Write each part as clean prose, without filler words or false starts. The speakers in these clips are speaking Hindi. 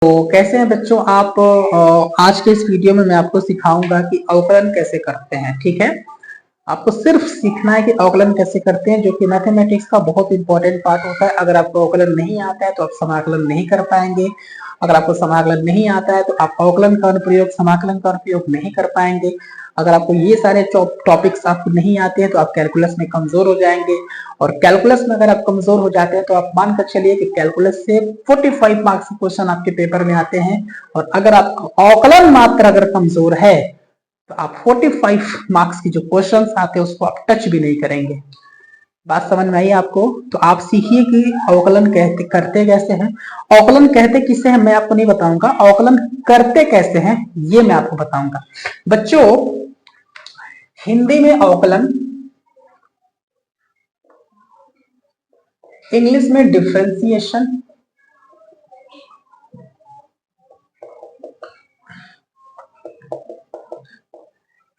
तो कैसे हैं बच्चों आप। आज के इस वीडियो में मैं आपको सिखाऊंगा कि अवकलन कैसे करते हैं। ठीक है, आपको सिर्फ सीखना है कि अवकलन कैसे करते हैं, जो कि मैथमेटिक्स का बहुत इंपॉर्टेंट पार्ट होता है। अगर आपको अवकलन नहीं आता है तो आप समाकलन नहीं कर पाएंगे। अगर आपको समाकलन नहीं आता है तो आप अवकलन का अनुप्रयोग समाकलन का उपयोग नहीं कर पाएंगे। अगर आपको ये सारे टॉपिक्स आपको नहीं आते हैं तो आप कैलकुलस में कमजोर हो जाएंगे। और कैलकुलस में अगर आप कमजोर हो जाते हैं तो आप मानकर चलिए कि कैलकुलस से 45 मार्क्स के क्वेश्चन आपके पेपर में आते हैं। और अगर आपका अवकलन मात्र अगर कमजोर है तो आप 45 मार्क्स की जो क्वेश्चंस आते हैं उसको आप टच भी नहीं करेंगे। बात समझ में आई आपको? तो आप सीखिए कि अवकलन करते कैसे हैं। अवकलन कहते किसे हैं मैं आपको नहीं बताऊंगा, अवकलन करते कैसे हैं ये मैं आपको बताऊंगा। बच्चों, हिंदी में अवकलन, इंग्लिश में डिफरेंशिएशन,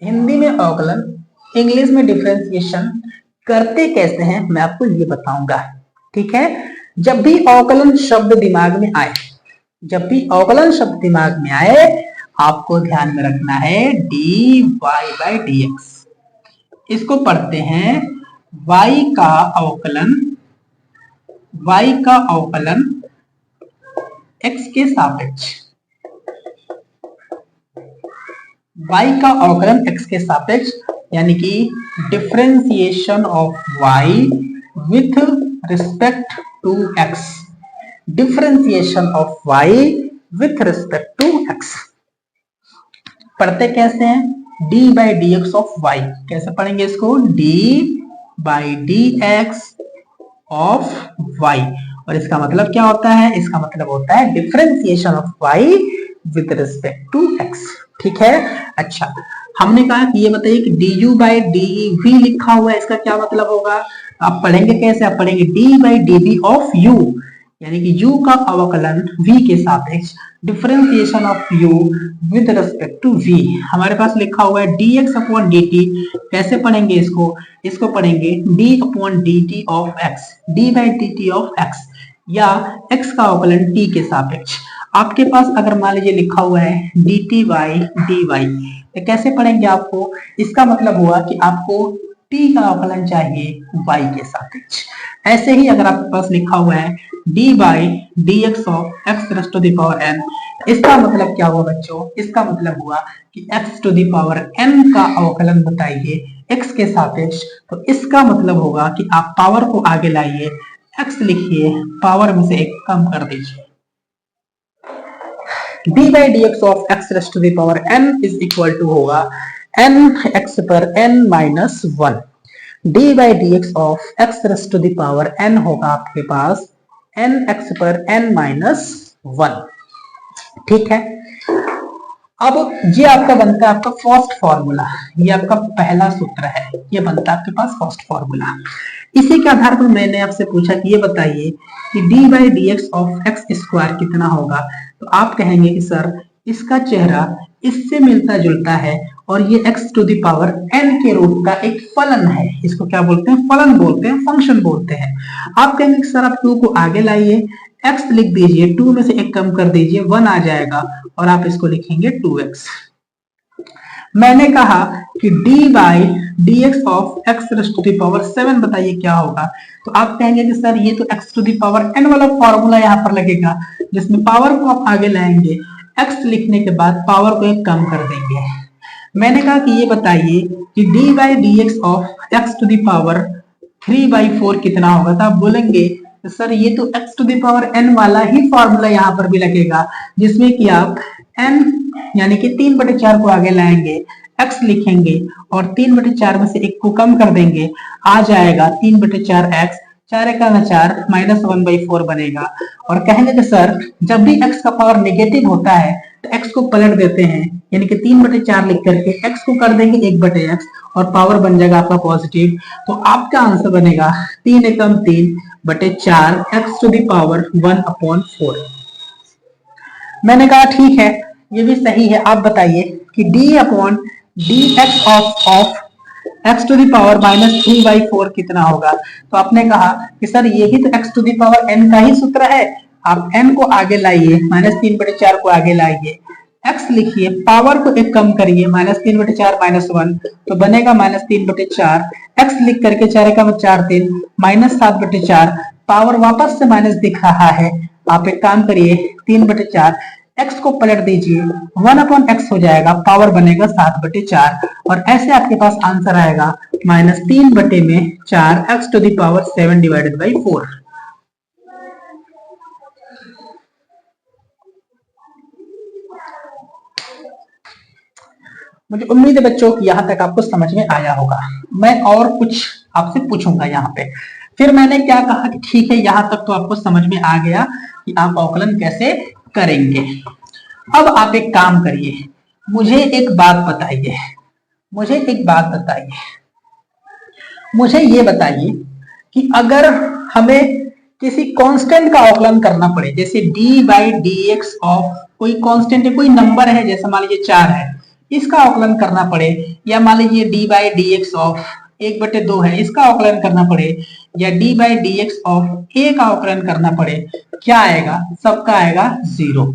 हिंदी में अवकलन, इंग्लिश में डिफरेंशिएशन करते कैसे हैं मैं आपको ये बताऊंगा। ठीक है, जब भी अवकलन शब्द दिमाग में आए, जब भी अवकलन शब्द दिमाग में आए आपको ध्यान में रखना है dy बाई dx। इसको पढ़ते हैं y का अवकलन, y का अवकलन x के सापेक्ष, y का अवकलन x के सापेक्ष, यानी कि differentiation of y with respect to x, differentiation of y with respect to x। पढ़ते कैसे हैं? d by D X of y। कैसे पढ़ेंगे इसको? d by D X of y। और इसका मतलब क्या होता है? इसका मतलब होता है differentiation of y with respect to x। ठीक है, अच्छा हमने कहा कि ये बताइए कि du बाई dv लिखा हुआ है, इसका क्या मतलब होगा? आप पढ़ेंगे कैसे? आप पढ़ेंगे d by dv of u, यानी कि u का अवकलन v के सापेक्ष, differentiation of u with respect to v। हमारे पास लिखा हुआ है dx अपॉन dt। कैसे पढ़ेंगे इसको? इसको पढ़ेंगे d upon dt of x, d by dt of x, या x का अवकलन t के सापेक्ष। आपके पास अगर मान लीजिए लिखा हुआ है dt बाई dy, तो कैसे पढ़ेंगे आपको? इसका मतलब हुआ कि आपको t का अवकलन चाहिए y के सापेक्ष। ऐसे ही अगर आपके पास लिखा हुआ है d by dx of x raise to the power n, इसका मतलब क्या हुआ बच्चों? इसका मतलब हुआ कि x to the power n का अवकलन बताइए x के सापेक्ष। तो इसका मतलब होगा कि आप पावर को आगे लाइए, x लिखिए, पावर में से एक कम कर दीजिए। d by D X of x raise to the power n is equal to होगा n x पर n minus 1। d by D X of x raise to the power n होगा आपके पास n x पर n माइनस 1। ठीक है, अब ये आपका बनता है आपका फर्स्ट फॉर्मूला, ये आपका पहला सूत्र है, ये बनता है आपके पास फर्स्ट फॉर्मूला। इसी के आधार पर मैंने आपसे पूछा कि ये बताइए कि d by D X of x square कितना होगा। तो आप कहेंगे कि सर इसका चेहरा इससे मिलता जुलता है और ये x to the power n के रूट का एक फलन है। इसको क्या बोलते हैं? फलन बोलते हैं, फंक्शन बोलते हैं। आप कहेंगे कि सर आप 2 को आगे लाइए, x लिख दीजिए, 2 में से एक कम कर दीजिए, 1 आ जाएगा और आप इसको लिखेंगे 2x। मैंने कहा कि d by D X of X raise to the power 7 बताइए क्या होगा। तो आप कहेंगे कि सर ये तो x to the power n वाला फॉर्मूला यहाँ पर लगेगा, जिसमें पावर को आप आगे लाएंगे, x लिखने के बाद पावर को एक कम कर देंगे। मैंने कहा कि ये बताइए कि d by D X of X to the power 3/4 कितना होगा। तो आप बोलेंगे तो सर ये तो x to the power n वाला ही फॉर्मूला यहाँ पर भी लगेगा, जिसमें कि आप n यानी कि 3/4 को आगे लाएंगे, x लिखेंगे और 3/4 में से एक को कम कर देंगे, आ जाएगा 3/4x, 4 × 4 -1/4 बनेगा। और कहेंगे कि सर जब भी x का पावर नेगेटिव होता है तो x को पलट देते हैं, यानी कि 3/4 लिख करके x को कर देंगे 1/x और पावर बन जाएगा आपका पॉजिटिव। तो आपका आंसर बनेगा 3 एकम 3/4 x टू द पावर 1/4। मैंने कहा ठीक है, ये भी सही है। आप बताइए कि d upon D X of x to the power -3/4 कितना होगा। तो आपने कहा कि सर यही तो x to the power n का ही सूत्र है, आप n को आगे लाइए, -3/4 को आगे लाइए, x लिखिए, पावर को एक कम करिए, -3/4 -1 तो बनेगा -3/4, x लिख करके 4 का 4 3 -7/4, पावर वापस से माइनस दिख रहा है, आप एक काम करिए 3/4, x को पलट दीजिए, 1/x हो जाएगा, पावर बनेगा 7/4 और ऐसे आपके पास आंसर आएगा -3/4 x⁴ डिवाइडेड बाई 4। मुझे उम्मीद है बच्चों कि यहाँ तक आपको समझ में आया होगा। मैं और कुछ आपसे पूछूंगा यहाँ पे। फिर मैंने क्या कहा कि ठीक है यहाँ तक तो आपको समझ में आ गया कि आप अवकलन कैसे करेंगे। अब आप एक काम करिए, मुझे एक बात बताइए, मुझे ये बताइए कि अगर हमें किसी कांस्टेंट का अवकलन करना पड़े, जैसे d/dx ऑफ कोई कांस्टेंट है, कोई नंबर है, जैसे मान लीजिए 4 है, इसका अवकलन करना पड़े, या मान लीजिए d/dx ऑफ 1/2 है, इसका अवकलन करना पड़े, या d/dx ऑफ a का अवकलन करना पड़े, क्या आएगा? सबका आएगा 0।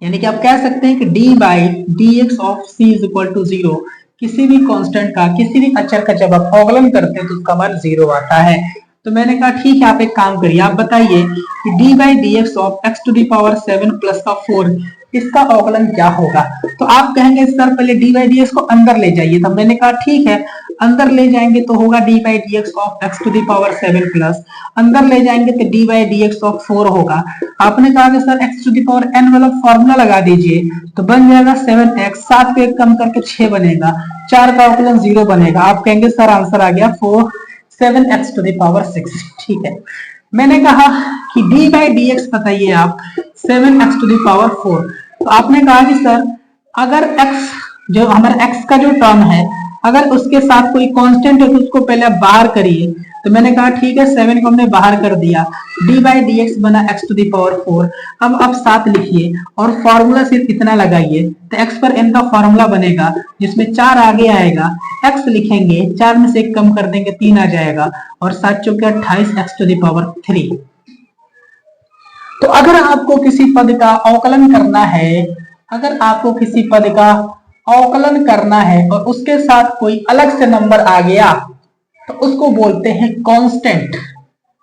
यानी कि आप कह सकते हैं कि d/dx of c is equal to 0। किसी भी कांस्टेंट का, किसी भी अचर का जब आप अवकलन करते हैं तो उसका मान 0 आता है। तो मैंने कहा ठीक है, आप एक काम करिए, आप बताइए कि d/dx ऑफ x⁴ प्लस का 4 इसका अवकलन क्या होगा। तो आप कहेंगे सर पहले d/dx को अंदर ले जाइए। तो मैंने कहा ठीक है, अंदर ले जाएंगे तो होगा d/dx ऑफ x⁴ प्लस, अंदर ले जाएंगे तो d/dx ऑफ 4 होगा। आपने कहा कि सर x⁴n वाला फॉर्मूला लगा दीजिए, तो बन जाएगा 7x, 7 को एक कम करके 6 बनेगा, 4 का अवकलन 0 बनेगा। आप कहेंगे सर आंसर आ गया 7x⁴। ठीक है, मैंने कहा कि d/dx बताइए आप 7x⁴। तो आपने कहा कि सर अगर x जो हमारा x का जो टर्म है, अगर उसके साथ कोई कांस्टेंट है तो उसको पहले आप बाहर करिए। तो मैंने कहा ठीक है, 7 को हमने बाहर कर दिया, d/dx बना x⁴। अब आप 7 लिखिए और फॉर्मूला सिर्फ इतना लगाइए, तो x पर n का फॉर्मूला बनेगा जिसमें 4 आगे आएगा, x लिखेंगे, 4 में से 1 कम कर देंगे, 3 आ जाएगा और 7 चौके 28 x⁴। तो अगर आपको किसी पद का अवकलन करना है, अगर आपको किसी पद का अवकलन करना है और उसके साथ कोई अलग से नंबर आ गया तो उसको बोलते हैं कांस्टेंट,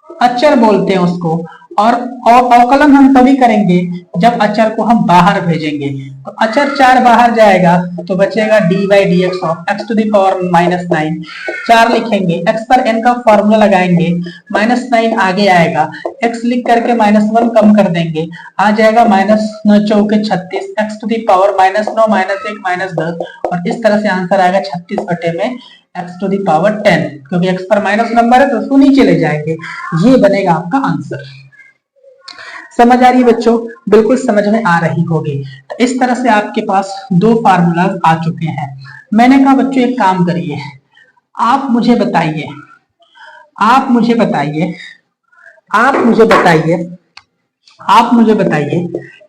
अचर बोलते हैं उसको। और अवकलन हम तभी करेंगे जब अचर को हम बाहर भेजेंगे। तो अचर 4 बाहर जाएगा तो बचेगा d/dx ऑफ x⁻⁹। 4 लिखेंगे, x पर n का फॉर्मूला लगाएंगे, -9 आगे आएगा, x लिख करके -1 कम कर देंगे, आ जाएगा -9 चौके 36 x⁻⁻9 -1 -10 और इस तरह से आंसर आएगा 36 में x⁻10। क्योंकि x पर माइनस नंबर है तो उसको नीचे ले जाएंगे, ये बनेगा आपका आंसर। समझ आ रही है बच्चों? बिल्कुल समझ में आ रही होगी। तो इस तरह से आपके पास 2 फार्मूलाज आ चुके हैं। मैंने कहा बच्चों एक काम करिए, आप मुझे बताइए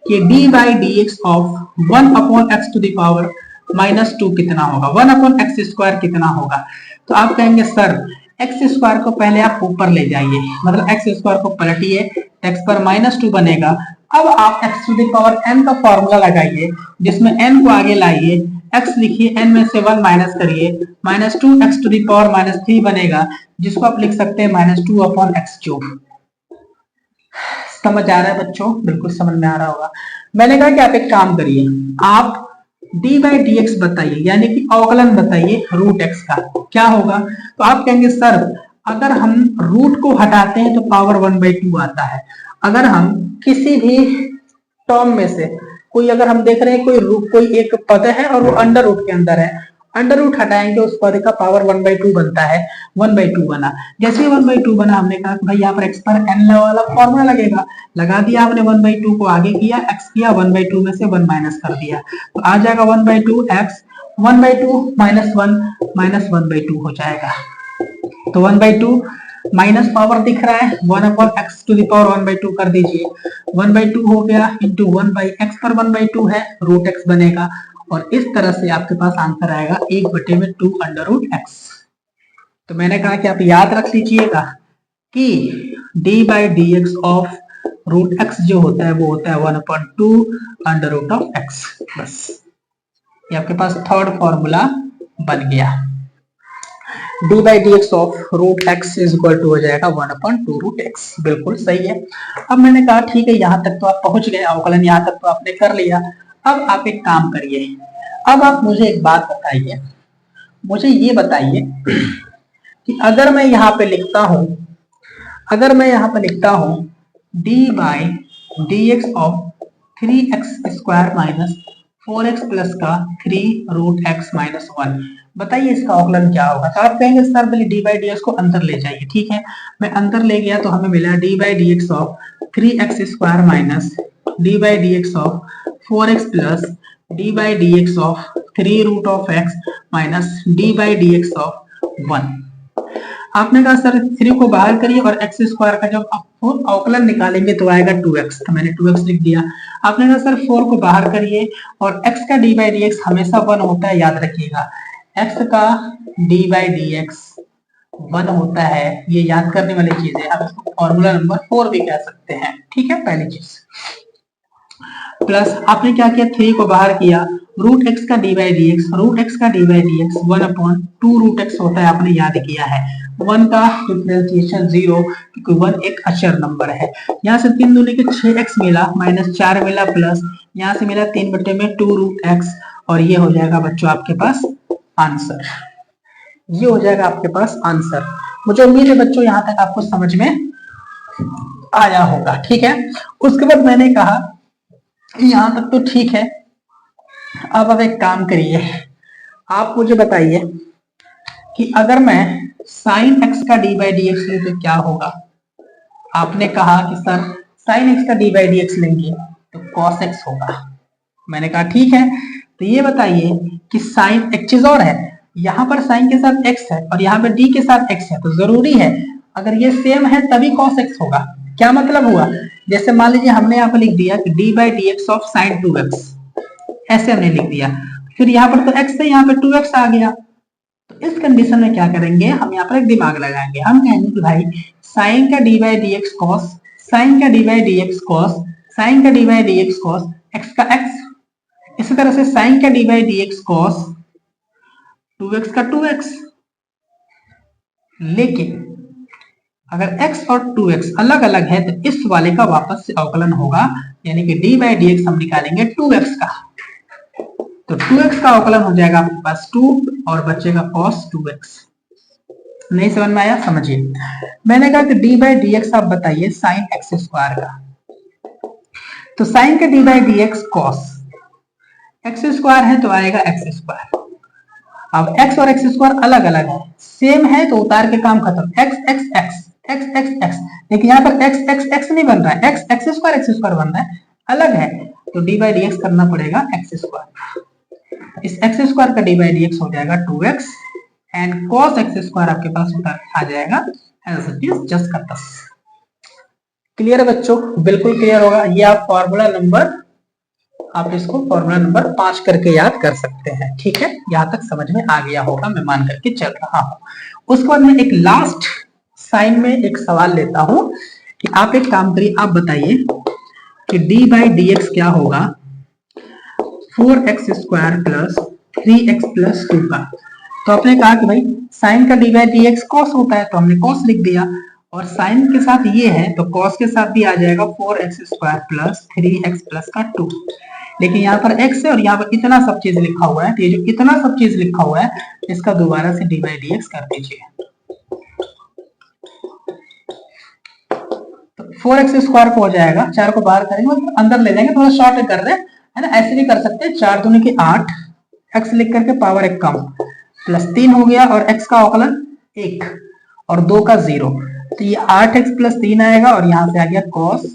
कि d/dx ऑफ 1/x⁻² कितना होगा, 1/x² कितना होगा। तो आप कहेंगे सर x² को पहले आप ऊपर ले जाइए, मतलब x² को पलटिए, x पर -2 बनेगा। अब आप x⁴n का फॉर्मूला लगाइए जिसमें n को आगे लाइए, x लिखिए, n में से 1 माइनस करिए, -2 x⁻³ बनेगा जिसको आप लिख सकते हैं -2/x³। समझ आ रहा है बच्चों? बिल्कुल समझ में आ रहा होगा। मैंने कहा कि आप एक काम करिए, आप d/dx बताइए, यानी कि अवकलन बताइए √x का क्या होगा। तो आप कहेंगे सर अगर हम रूट को हटाते हैं तो पावर 1/2 आता है। अगर हम किसी भी टर्म में से कोई, अगर हम देख रहे हैं कोई एक पद है और वो अंडर रूट के अंदर है, अंडर रूट हटाएंगे उस पद का पावर 1/2 बनता है, 1/2 बना। जैसे ही 1/2 बना, हमने कहा भाई यहाँ पर x पर n वाला फॉर्मूला लगेगा, लगा दिया आपने, 1/2 को आगे किया, x किया, 1/2 में से 1 माइनस कर दिया, तो आ जाएगा 1/2 x, 1/2 -1 -1/2 हो जाएगा। तो 1/2 माइनस पावर दिख रहा है, 1/x⁴ कर दीजिए, 1/2 हो गया इंटू 1/x पर 1/2 है, √x बनेगा और इस तरह से आपके पास आंसर आएगा 1/2 √x। तो मैंने कहा कि आप याद रख लीजिएगा कि d/dx ऑफ रूट एक्स जो होता है वो होता है 1/2 अंडर रूट ऑफ एक्स। बस ये आपके पास थर्ड फॉर्मूला बन गया। D by D X of root X is equal to हो जाएगा 1/2 रूट एक्स। बिल्कुल सही है। अब मैंने कहा ठीक है, यहाँ तक तो आप पहुंच गए, अवकलन यहाँ तक तो आपने कर लिया। अब आप एक काम करिए, अब आप मुझे एक बात बताइए, मुझे ये बताइए कि अगर मैं यहाँ पे लिखता हूं, अगर मैं यहाँ पे लिखता हूं D by D X of 3x² minus 4x plus का 3 रूट एक्स माइनस 1, बताइए इसका अवकलन क्या होगा। तो आप कहेंगे सर पहले डी बाई डी एक्स को अंदर ले जाइए। ठीक है, मैं अंदर ले गया तो हमें मिला D by D X of 3x² minus D by D X of 4x plus D by D X of 3 root of X minus D by D X of 1। आपने कहा सर 3 को बाहर करिए और एक्स स्क्वायर का जब आप अवकलन निकालेंगे तो आएगा 2x, तो मैंने 2x लिख दिया। आपने कहा सर 4 को बाहर करिए और x का डी बाई डी एक्स हमेशा 1 होता है, याद रखिएगा x का डी बाई डी एक्स 1 होता है, ये याद करने वाली चीज है। आप इसको फॉर्मूला नंबर 4 भी कह सकते हैं। ठीक है, पहली चीज। प्लस आपने क्या किया, 3 को बाहर किया, रूट एक्स का d by D x, root x का d by D x 1/2 root x होता है, आपने याद किया है। 1 का डिफरेंशिएशन 0, क्योंकि 1 एक अचर नंबर है। यहाँ से 3 दूनी के 6x मिला, माइनस 4 मिला, प्लस यहाँ से मिला 3/2 रूट एक्स, और ये हो जाएगा बच्चों आपके पास आंसर। ये हो जाएगा आपके पास आंसर। मुझे उम्मीद है बच्चों यहाँ तक आपको समझ में आया होगा। ठीक है, उसके बाद मैंने कहा यहाँ तक तो ठीक है। अब आप एक काम करिए, आप मुझे बताइए कि अगर मैं साइन एक्स का डी बाई डी एक्स ले तो क्या होगा। आपने कहा कि सर साइन एक्स का डी बाई डी एक्स लेंगे तो कॉस एक्स होगा। मैंने कहा ठीक है, तो ये बताइए कि साइन एक चीज और है, यहाँ पर साइन के साथ एक्स है और यहाँ पर डी के साथ एक्स है, तो जरूरी है अगर ये सेम है तभी कॉस एक्स होगा। क्या मतलब हुआ, जैसे मान लीजिए हमने यहाँ पर लिख दिया कि D by D X of sine 2x, ऐसे हमने लिख दिया, फिर यहाँ पर तो x है, यहाँ पे 2x आ गया। तो इस कंडीशन में क्या करेंगे, हम यहाँ पर एक दिमाग लगाएंगे, हम कहेंगे कि भाई साइन का d by D x cos, sine का d by D x cos, sine का d by D x cos x का एक्स। इसी तरह से साइन का d by D x cos 2x का 2x। लेकिन अगर x और 2x अलग अलग है तो इस वाले का वापस से अवकलन होगा, यानी कि d बाई डी एक्स हम निकालेंगे 2x का, तो 2x का अवकलन हो जाएगा आपके पास 2 और बचेगा cos 2x। नहीं समझ में आया, समझिए। मैंने कहा कि d बाई डी एक्स आप बताइए साइन एक्स स्क्वायर का, तो साइन का d by D x cos x square है तो आएगा एक्स स्क्वायर। अब x और एक्स स्क्वायर अलग अलग है, सेम है तो उतार के काम खत्म, x x x x x x, लेकिन यहाँ पर x x x नहीं बन रहा है, x x स्क्वायर बन रहा है, अलग है, तो d बाई डी एक्स करना पड़ेगा x स्क्वायर। इस x स्क्वायर का d बाई डी एक्स हो जाएगा 2x and cos x square आपके पास उतार आ जाएगा एज इट इज जस्ट का तस। क्लियर है बच्चों, बिल्कुल क्लियर होगा। ये आप फॉर्मूला नंबर, आप इसको फॉर्मूला नंबर 5 करके याद कर सकते हैं। ठीक है, यहाँ तक समझ में आ गया होगा, मैं मान करके चल रहा हूँ। उसके बाद मैं एक लास्ट साइन में एक सवाल लेता हूं कि आप एक काम करिए, आप बताइए कि d बाई डी एक्स क्या होगा 4x square plus 3x plus 2 का। तो आपने कहा कि भाई साइन का d by D x cos होता है, तो हमने कॉस लिख दिया, और साइन के साथ ये है तो कॉस के साथ भी आ जाएगा 4x square plus 3x plus का 2। लेकिन यहाँ पर x है और यहाँ पर इतना सब चीज लिखा हुआ है, तो ये जो इतना सब चीज लिखा हुआ है इसका दोबारा से d बाई डी एक्स कर दीजिए। 4x स्क्वायर को हो जाएगा, 4 को बाहर करेंगे और अंदर ले जाएंगे, थोड़ा शॉर्ट कर रहे हैं, है ना, ऐसे भी कर सकते हैं। 4 दूनी के 8, x लिख करके पावर 1 कम, प्लस 3 हो गया और x का अवकलन 1 और 2 का 0, तो ये 8x प्लस 3 आएगा और यहाँ से आ गया cos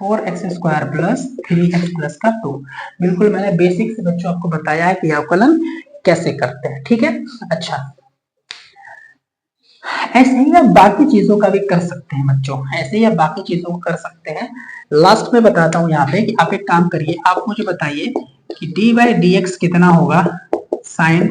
4x square plus 3x plus का 2। बिल्कुल मैंने बेसिक से बच्चों आपको बताया है कि अवकलन कैसे करते हैं। ठीक है, अच्छा, ऐसे ही आप बाकी चीजों का भी कर सकते हैं बच्चों, ऐसे ही आप बाकी चीजों को कर सकते हैं। लास्ट में बताता हूं यहाँ पे कि आप एक काम करिए, आप मुझे बताइए कि d बाई डी एक्स कितना होगा साइन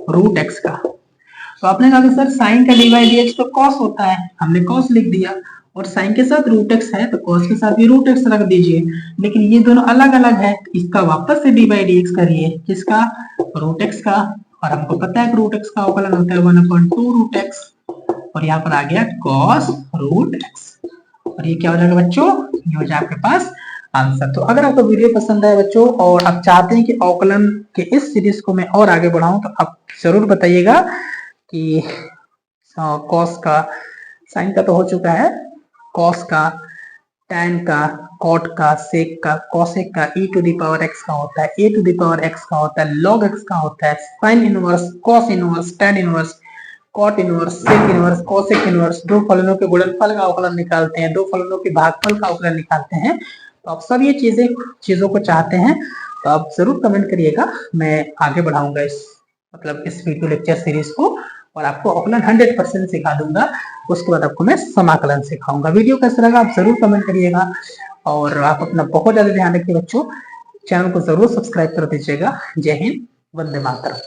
रूट एक्स का। तो आपने कहा कि सर साइन का d बाई डी एक्स तो कॉस होता है, हमने कॉस लिख दिया, और साइन के साथ रूट एक्स है तो कॉस के साथ भी रूट एक्स रख दीजिए, लेकिन ये दोनों अलग अलग है, इसका वापस से डी बाई डी एक्स करिए, किसका, रूट एक्स का, और हमको पता है कि रूट एक्स का अवकलन होता है 1/2 रूट एक्स, और यहाँ पर आ गया कॉस रूट एक्स, और ये क्या हो जाएगा बच्चों, ये हो जाए आपके पास आंसर। तो अगर आपको वीडियो पसंद आए बच्चों और आप चाहते हैं कि अवकलन के इस सीरीज को मैं और आगे बढ़ाऊं तो आप जरूर बताइएगा कि कॉस का, साइन का तो हो चुका है, कॉस का, tan का, cot का, sec का, cosec का, e to the power x का होता है, a to the power x का होता है, log x का होता है, sin inverse, cos inverse, tan inverse, cot inverse, sec inverse, cosec inverse, दो फलनों के गुणनफल का अवकलन निकालते हैं, दो फलनों के भागफल का अवकलन निकालते हैं। तो आप सब ये चीजों को चाहते हैं तो आप जरूर कमेंट करिएगा, मैं आगे बढ़ाऊंगा इस वीडियो लेक्चर सीरीज को, और आपको अवकलन 100% सिखा दूंगा। उसके बाद आपको मैं समाकलन सिखाऊंगा। वीडियो कैसा लगा आप जरूर कमेंट करिएगा, और आप अपना बहुत ज्यादा ध्यान रखिए बच्चों, चैनल को जरूर सब्सक्राइब कर दीजिएगा। जय हिंद, वंदे मातरम।